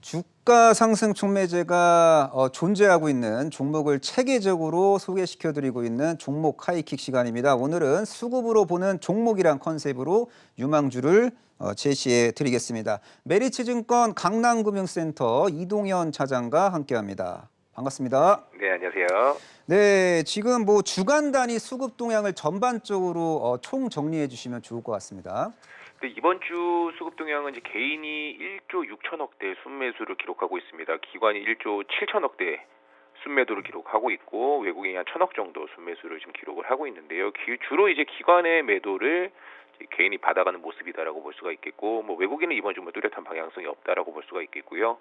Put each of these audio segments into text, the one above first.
주가 상승 촉매제가 존재하고 있는 종목을 체계적으로 소개시켜드리고 있는 종목 하이킥 시간입니다. 오늘은 수급으로 보는 종목이란 컨셉으로 유망주를 제시해 드리겠습니다. 메리츠증권 강남금융센터 이동현 차장과 함께합니다. 반갑습니다. 네, 안녕하세요. 네, 지금 주간 단위 수급 동향을 전반적으로 총 정리해 주시면 좋을 것 같습니다. 이번 주 수급 동향은 이제 개인이 1조 6천억대 순매수를 기록하고 있습니다. 기관이 1조 7천억대 순매도를 기록하고 있고 외국인이 한 1천억 정도 순매수를 지금 기록을 하고 있는데요. 주로 이제 기관의 매도를 개인이 받아가는 모습이다라고 볼 수가 있겠고, 외국인은 이번 주 뚜렷한 방향성이 없다라고 볼 수가 있겠고요.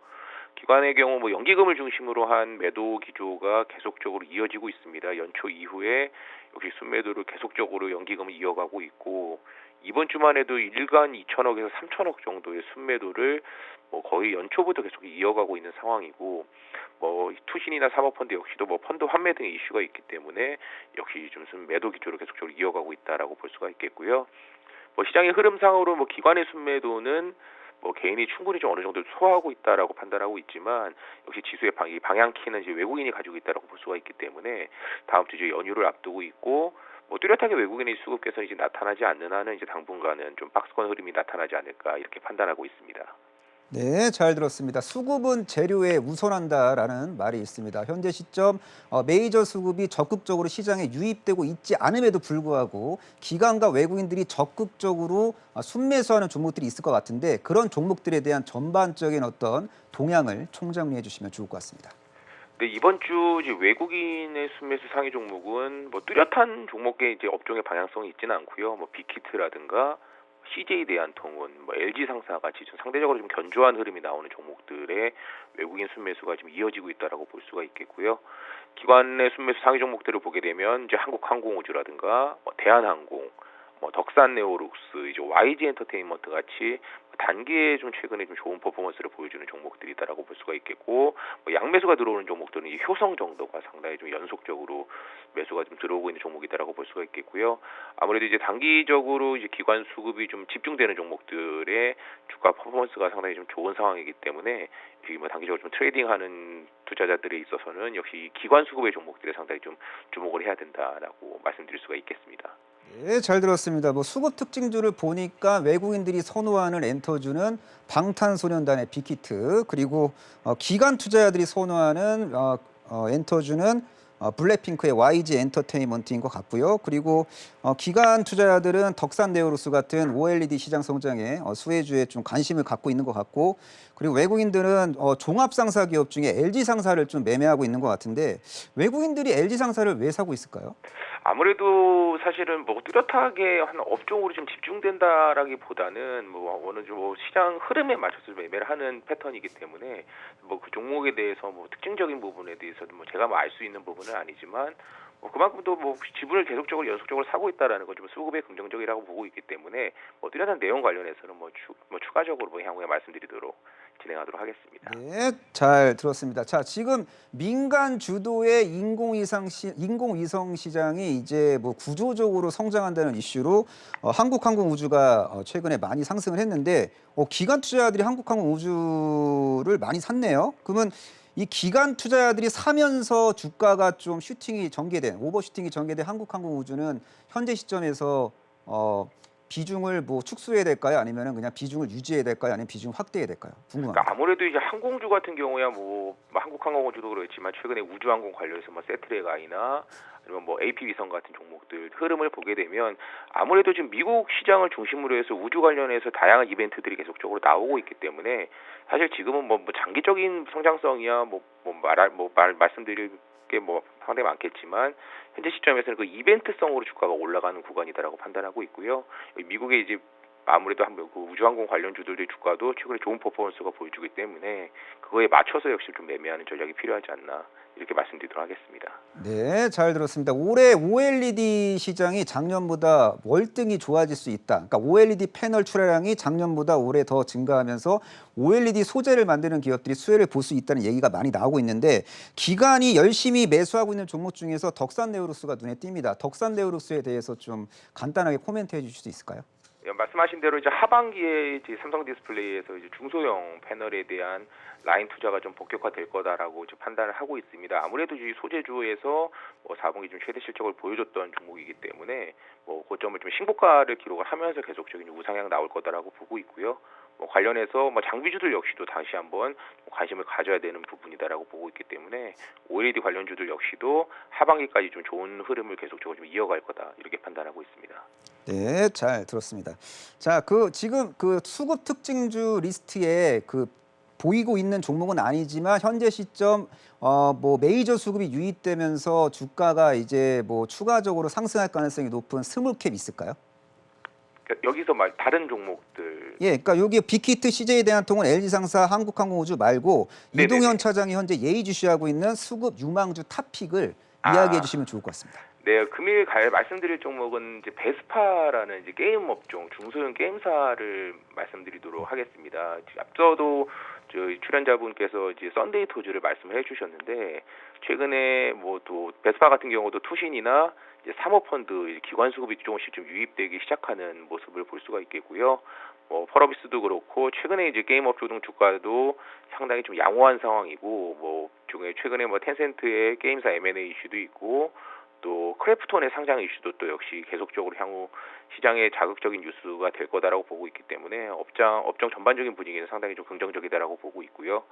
기관의 경우 연기금을 중심으로 한 매도 기조가 계속적으로 이어지고 있습니다. 연초 이후에 역시 순매도를 계속적으로 연기금을 이어가고 있고, 이번 주만 해도 일간 2천억에서 3천억 정도의 순매도를 거의 연초부터 계속 이어가고 있는 상황이고, 투신이나 사모펀드 역시도 펀드 환매 등의 이슈가 있기 때문에 역시 좀 매도 기조를 계속적으로 이어가고 있다라고 볼 수가 있겠고요. 시장의 흐름상으로 기관의 순매도는 개인이 충분히 좀 어느 정도 소화하고 있다라고 판단하고 있지만, 역시 지수의 방향키는 이제 외국인이 가지고 있다라고 볼 수가 있기 때문에 다음 주 이제 연휴를 앞두고 있고, 뚜렷하게 외국인의 수급 개선이 이제 나타나지 않는 한은 이제 당분간은 좀 박스권 흐름이 나타나지 않을까 이렇게 판단하고 있습니다. 네, 잘 들었습니다. 수급은 재료에 우선한다라는 말이 있습니다. 현재 시점 메이저 수급이 적극적으로 시장에 유입되고 있지 않음에도 불구하고 기관과 외국인들이 적극적으로 순매수하는 종목들이 있을 것 같은데, 그런 종목들에 대한 전반적인 어떤 동향을 총정리해 주시면 좋을 것 같습니다. 네, 이번 주 이제 외국인의 순매수 상위 종목은 뚜렷한 종목의 이제 업종의 방향성이 있지는 않고요. 빅히트라든가 CJ 대한통운, LG 상사 같이 좀 상대적으로 좀 견조한 흐름이 나오는 종목들의 외국인 순매수가 지금 이어지고 있다라고 볼 수가 있겠고요. 기관의 순매수 상위 종목들을 보게 되면 이제 한국항공우주라든가 대한항공, 덕산네오룩스, 이제 YG 엔터테인먼트 같이 단기에 좀 최근에 좀 좋은 퍼포먼스를 보여주는 종목들이다라고 볼 수가 있겠고, 양매수가 들어오는 종목들은 이 효성 정도가 상당히 좀 연속적으로 매수가 좀 들어오고 있는 종목이다라고 볼 수가 있겠고요. 아무래도 이제 단기적으로 이제 기관 수급이 좀 집중되는 종목들의 주가 퍼포먼스가 상당히 좀 좋은 상황이기 때문에 단기적으로 좀 트레이딩하는 투자자들에 있어서는 역시 기관 수급의 종목들에 상당히 좀 주목을 해야 된다라고 말씀드릴 수가 있겠습니다. 네, 잘 들었습니다. 수급 특징주를 보니까 외국인들이 선호하는 엔터주는 방탄소년단의 빅히트, 그리고 기관 투자자들이 선호하는 엔터주는 블랙핑크의 YG 엔터테인먼트인 것 같고요. 그리고 기관 투자자들은 덕산네오룩스 같은 OLED 시장 성장에 수혜주에 좀 관심을 갖고 있는 것 같고, 그리고 외국인들은 종합상사 기업 중에 LG 상사를 좀 매매하고 있는 것 같은데, 외국인들이 LG 상사를 왜 사고 있을까요? 아무래도 사실은 뚜렷하게 한 업종으로 좀 집중된다라기보다는 어느 좀 시장 흐름에 맞춰서 매매를 하는 패턴이기 때문에 그 종목에 대해서 특징적인 부분에 대해서는 제가 알 수 있는 부분은 아니지만, 그만큼 또 지분을 계속적으로 연속적으로 사고 있다라는 건 좀 수급에 긍정적이라고 보고 있기 때문에 뚜렷한 내용 관련해서는 추가적으로 향후에 말씀드리도록 진행하도록 하겠습니다. 네, 잘 들었습니다. 자, 지금 민간 주도의 인공위성 시장이 이제 구조적으로 성장한다는 이슈로 한국항공우주가 최근에 많이 상승을 했는데, 기관 투자자들이 한국항공우주를 많이 샀네요. 그러면 이 기관 투자자들이 사면서 주가가 좀 오버슈팅이 전개된 한국항공우주는 현재 시점에서 비중을 축소해야 될까요? 아니면 그냥 비중을 유지해야 될까요? 아니면 비중 확대해야 될까요? 궁금합니다. 아무래도 이제 항공주 같은 경우야 한국항공우주도 그렇지만 최근에 우주항공 관련해서 세트랙아이나 아니면 AP위성 같은 종목들 흐름을 보게 되면, 아무래도 지금 미국 시장을 중심으로 해서 우주 관련해서 다양한 이벤트들이 계속적으로 나오고 있기 때문에, 사실 지금은 장기적인 성장성이야 말씀드릴 게 상당히 많겠지만, 현재 시점에서는 그 이벤트성으로 주가가 올라가는 구간이다라고 판단하고 있고요. 미국의 이제 아무래도 그 우주항공 관련주들의 주가도 최근에 좋은 퍼포먼스가 보여주기 때문에 그거에 맞춰서 역시 좀 매매하는 전략이 필요하지 않나 이렇게 말씀드리도록 하겠습니다. 네, 잘 들었습니다. 올해 OLED 시장이 작년보다 월등히 좋아질 수 있다. 그러니까 OLED 패널 출하량이 작년보다 올해 더 증가하면서 OLED 소재를 만드는 기업들이 수혜를 볼 수 있다는 얘기가 많이 나오고 있는데, 기관이 열심히 매수하고 있는 종목 중에서 덕산네오룩스가 눈에 띕니다. 덕산네오룩스에 대해서 좀 간단하게 코멘트 해 주실 수 있을까요? 말씀하신 대로 이제 하반기에 이제 삼성 디스플레이에서 이제 중소형 패널에 대한 라인 투자가 좀 본격화될 거다라고 이제 판단을 하고 있습니다. 아무래도 이 소재주에서 4분기 좀 최대 실적을 보여줬던 종목이기 때문에 고점을 좀 신고가를 기록을 하면서 계속적인 우상향 나올 거다라고 보고 있고요. 관련해서 장비주들 역시도 다시 한번 관심을 가져야 되는 부분이다라고 보고 있기 때문에 OLED 관련주들 역시도 하반기까지 좀 좋은 흐름을 계속적으로 좀 이어갈 거다 이렇게 판단하고 있습니다. 네, 잘 들었습니다. 자, 지금 수급 특징주 리스트에 보이고 있는 종목은 아니지만 현재 시점 메이저 수급이 유입되면서 주가가 이제 추가적으로 상승할 가능성이 높은 스몰캡 있을까요? 그러니까 여기서 다른 종목들. 예, 그러니까 여기 빅히트, CJ 대한통운, LG상사, 한국항공우주 말고 네네네. 이동현 차장이 현재 예의주시하고 있는 수급 유망주 탑픽을 이야기해 주시면 좋을 것 같습니다. 네, 금일 말씀드릴 종목은 이제 베스파라는 이제 게임 업종 중소형 게임사를 말씀드리도록 하겠습니다. 앞서도 저희 출연자분께서 이제 썬데이 토즈를 말씀을 해주셨는데 최근에 또 베스파 같은 경우도 투신이나 이제 사모펀드 기관 수급이 조금씩 좀 유입되기 시작하는 모습을 볼 수가 있겠고요. 펄어비스도 그렇고 최근에 이제 게임 업종 주가도 상당히 좀 양호한 상황이고 최근에 텐센트의 게임사 M&A 이슈도 있고 또 크래프톤의 상장 이슈도 또 역시 계속적으로 향후 시장의 자극적인 뉴스가 될 거다라고 보고 있기 때문에 업종 전반적인 분위기는 상당히 좀 긍정적이다라고 보고 있고요.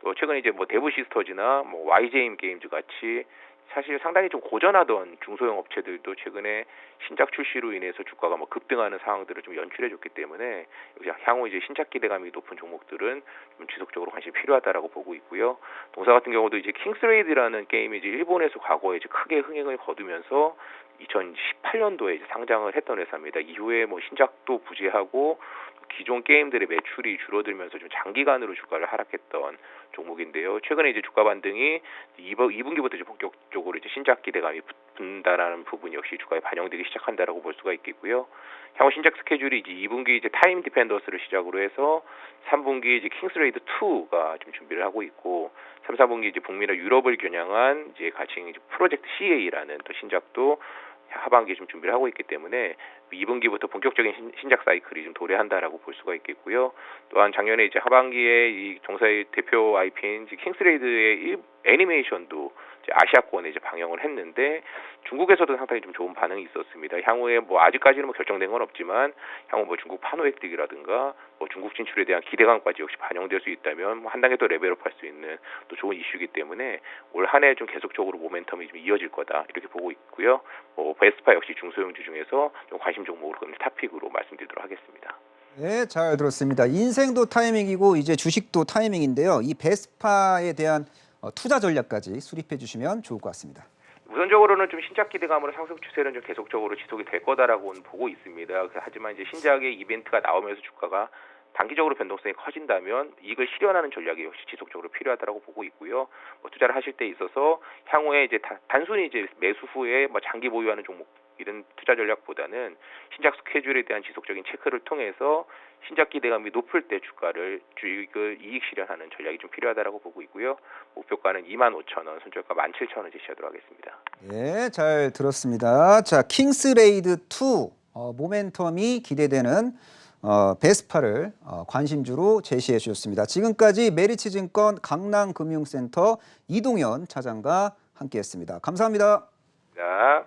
또 최근에 이제 데브 시스터즈나 YJM 게임즈 같이 사실 상당히 좀 고전하던 중소형 업체들도 최근에 신작 출시로 인해서 주가가 급등하는 상황들을 좀 연출해줬기 때문에 향후 이제 신작 기대감이 높은 종목들은 좀 지속적으로 관심이 필요하다라고 보고 있고요. 동사 같은 경우도 이제 킹스레이드라는 게임이 이제 일본에서 과거에 이제 크게 흥행을 거두면서 2018년도에 이제 상장을 했던 회사입니다. 이후에 신작도 부재하고 기존 게임들의 매출이 줄어들면서 좀 장기간으로 주가를 하락했던 종목인데요. 최근에 이제 주가 반등이 2분기부터 이제 본격적으로 이제 신작 기대감이 붙는다라는 부분 역시 주가에 반영되기 시작한다라고 볼 수가 있겠고요. 향후 신작 스케줄이 이제 2분기 이제 타임 디펜더스를 시작으로 해서 3분기 이제 킹스레이드 2가 좀 준비를 하고 있고 3, 4분기 이제 북미나 유럽을 겨냥한 이제 가칭 이제 프로젝트 CA라는 또 신작도 하반기에 좀 준비를 하고 있기 때문에 2분기부터 본격적인 신작 사이클이 좀 도래한다라고 볼 수가 있겠고요. 또한 작년에 이제 하반기에 이 동사의 대표 IP인 킹스레이드의 애니메이션도 이제 아시아권에 이제 방영을 했는데 중국에서도 상당히 좀 좋은 반응이 있었습니다. 향후에 아직까지는 결정된 건 없지만 향후 중국 판호 획득이라든가 중국 진출에 대한 기대감까지 역시 반영될 수 있다면 한 단계 더 레벨업할 수 있는 또 좋은 이슈이기 때문에 올 한 해 좀 계속적으로 모멘텀이 좀 이어질 거다 이렇게 보고 있고요. 베스파 역시 중소형주 중에서 좀 관심 종목으로 탑픽으로 말씀드리도록 하겠습니다. 네, 잘 들었습니다. 인생도 타이밍이고 이제 주식도 타이밍인데요. 이 베스파에 대한 투자 전략까지 수립해 주시면 좋을 것 같습니다. 우선적으로는 좀 신작 기대감으로 상승 추세는 좀 계속적으로 지속이 될 거다라고는 보고 있습니다. 하지만 이제 신작의 이벤트가 나오면서 주가가 단기적으로 변동성이 커진다면 이익을 실현하는 전략이 역시 지속적으로 필요하다고 보고 있고요. 투자를 하실 때 있어서 향후에 이제 단순히 이제 매수 후에 장기 보유하는 종목 이런 투자 전략보다는 신작 스케줄에 대한 지속적인 체크를 통해서 신작 기대감이 높을 때 주식을 이익 실현하는 전략이 좀 필요하다고 보고 있고요. 목표가는 25,000원, 손절가 17,000원 제시하도록 하겠습니다. 네, 잘 들었습니다. 자, 킹스레이드 2 모멘텀이 기대되는 베스파를 관심주로 제시해 주셨습니다. 지금까지 메리츠증권 강남금융센터 이동현 차장과 함께했습니다. 감사합니다. 자.